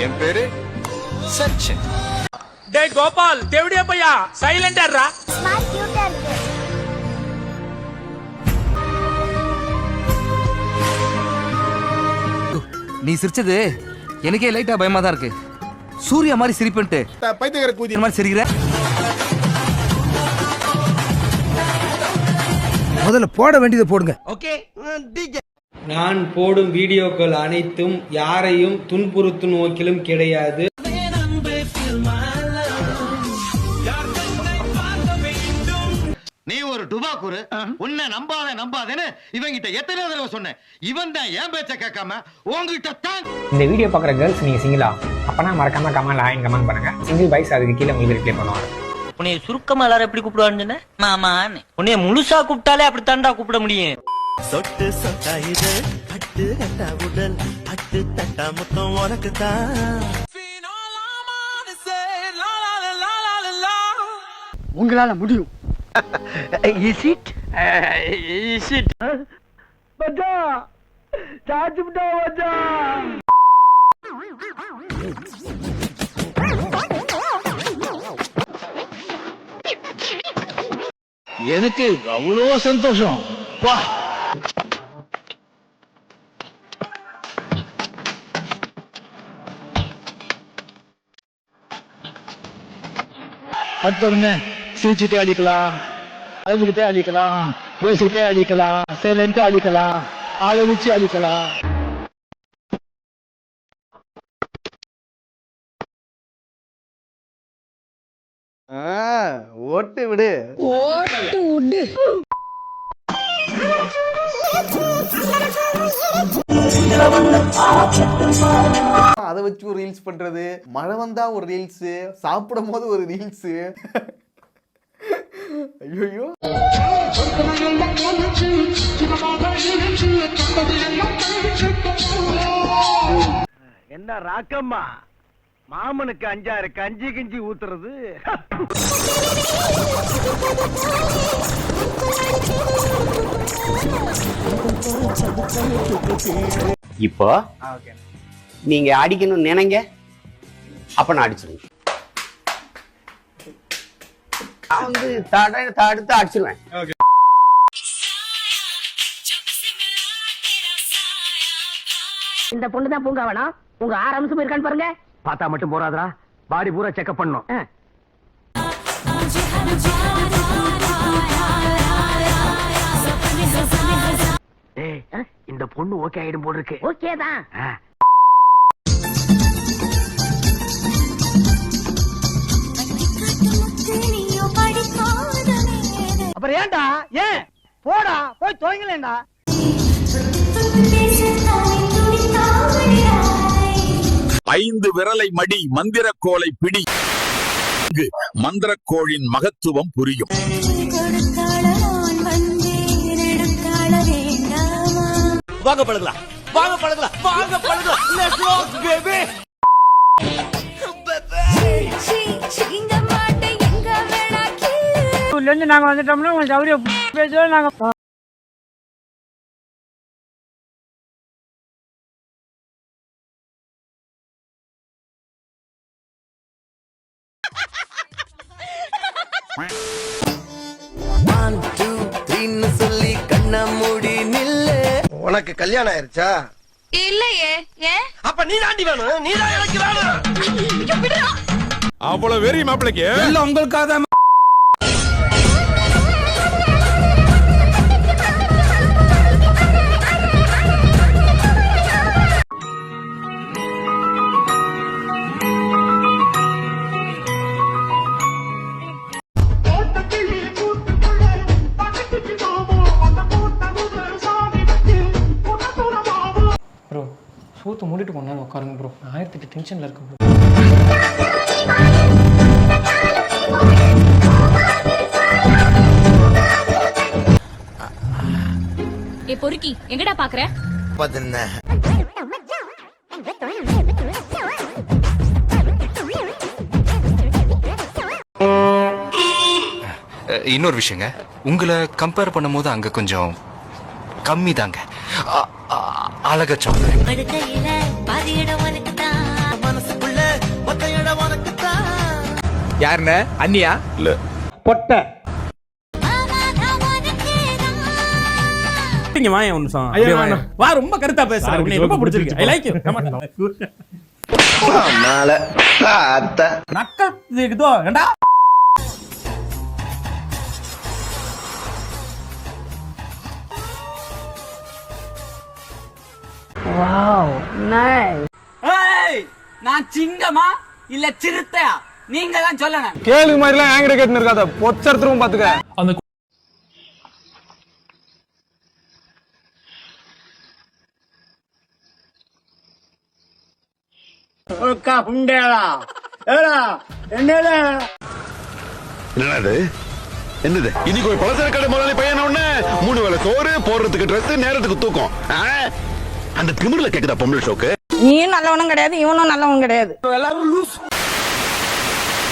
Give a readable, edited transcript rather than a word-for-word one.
என் பேரு சச்சின். டேய் கோபால் தேவடியா பையா சைலண்டா இருடா. ஸ்மார்ட் கியூட்டா இருக்கு. நீ சிரிச்சது எனக்கே லைட்டா பயமா தான் இருக்கு. சூர்யா மாதிரி சிரிப்புன்ட்டு பைத்தியக்கார கூதி மாதிரி சிரிக்கிற. முதல்ல போட வேண்டியதை போடுங்க. ஓகே. நான் போடும் வீடியோக்கள் அனைத்தும் யாரையும் துன்புறுத்தும் நோக்கிலும் கிடையாது. நீ ஒரு டுபாக்கூரு, உன்னை நம்பாதேன்னு இவங்கிட்ட எத்தனை தடவை சொன்னேன். இவன் தான் என் பேச்ச கேட்காம உங்ககிட்ட தான். இந்த வீடியோ பார்க்குற கேர்ள்ஸ் நீங்க சிங்கிளா அப்பனா மறக்காம கமெண்ட் பண்ணுங்க. சிங்கிள் பாய்ஸ் அதுக்கு கீழே உங்களுக்கு ரிப்ளை பண்ணுவாங்க. உன்னைய சுருக்கமா எல்லாரும் எப்படி கூப்பிடுவான்னு மாமான்னு. உன்னைய முழுசா கூப்பிட்டாலே அப்படித்தான்டா கூப்பிட முடியும். சொட்டு சொட்டா இது பட்டு கட்டா உடல் பட்டு தட்டா மொத்தம் உனக்கு தான். உங்களால முடியும். இஸ் இட் மச்சான் சார்ஜ் விட்டா மச்சான். எனக்கு அவ்வளோ சந்தோஷம். வா. அடுத்தவங்க சிரிச்சுட்டே அடிக்கலாம், அழுதுகிட்டே அடிக்கலாம், பேசிக்கிட்டே அடிக்கலாம், சைலண்டா அடிக்கலாம், ஆளை வச்சு அடிக்கலாம். ஓட்டு விடு. அதை வச்சு ஒரு ரீல்ஸ் பண்றது, மழை வந்தா ஒரு ரீல்ஸ், சாப்பிடும் போது ஒரு ரீல்ஸ். ஐயோ என்ன ராக்கம்மா மாமனுக்கு 5 கஞ்சி கிஞ்சி ஊத்துறது. இப்போ நீங்க அடிக்கணும்னு நினைங்க, அப்ப நான் அடிச்சிருவேன். நான் வந்து தடுத்து அடிச்சிருவேன். இந்த பொண்ணு தான் பூங்கா வேணாம். உங்க 6 அம்சம் இருக்கான்னு பாருங்க. பார்த்தா மட்டும் போறாதரா, பாடி பூரா செக்அப் பண்ணணும். இந்த பொண்ணு ஓகே ஆயிடும் போல இருக்கு. ஓகே தான். அப்புறம் ஏன்டா ஏன் போடா போய் துவங்கலேண்டா. ஐந்து விரலை மடி மந்திரக்கோலை பிடி, மந்திரக்கோளின் மகத்துவம் புரியும். வாங்க பழகலாம், வாங்க பழகலாம், வாங்க பழகலாம். Let's go baby. நாங்க வந்துட்டோம்னா உங்க சௌரியம் பேசுவோம். நாங்க சொல்லி கண்ண மூடி நில்லு. உனக்கு கல்யாணம் ஆயிருச்சா? இல்லையே. ஏன்? அப்ப நீ தாண்டி வேணும், நீ தான் எனக்கு வேணும். அவ்வளவு வெறி மாப்பிளைக்கு எல்லாம் உங்களுக்காக தான். ப்ரோ சூத்து மூடிட்டு கொஞ்ச நேரம் உட்காருங்க ப்ரோ. 1008 டென்ஷன்ல இருக்கு ப்ரோ. ஏ பொறுக்கி எங்கடா பாக்குற? பாத்துன இன்னொரு விஷயங்க, உங்களை கம்பேர் பண்ணும்போது அங்க கொஞ்சம் கம்மி தாங்க. அழகச்சோம் படுக்கையில பாதி இடம் உனக்கு தான். மனசு யாருண்ணே அண்ணியா இல்ல பொட்டை இங்க வாங்க ஒரு நிமிஷம். வா ரொம்ப கருத்தா பேசுற. உன்னை ரொம்ப பிடிச்சிருக்கு. I like you. மேல அத்தை நக்கல் இருக்குதோ ஏண்டா? ஏய், நான் சிங்கமா இல்ல சிறுத்தையா நீங்க தான் சொல்லணும். கேள்வி மாதிரிலாம் என்கிட்ட கேட்டுன்னு இருக்காத, பொச்சர்த்துரும் பாத்துக்க. அந்த என்னது என்னது இன்னைக்கு ஒரு பலசர கடை முதலாளி பையன உடனே 3 வேளை சோறு போடுறதுக்கு ட்ரெஸ் நேரத்துக்கு தூக்கம் அந்த திமிர்ல கேக்குதா பொம்பளை ஷோக்கு. நீயும் நல்லவனும் கிடையாது, இவனும் நல்லவனும் கிடையாது. எல்லாரும் லூஸ்.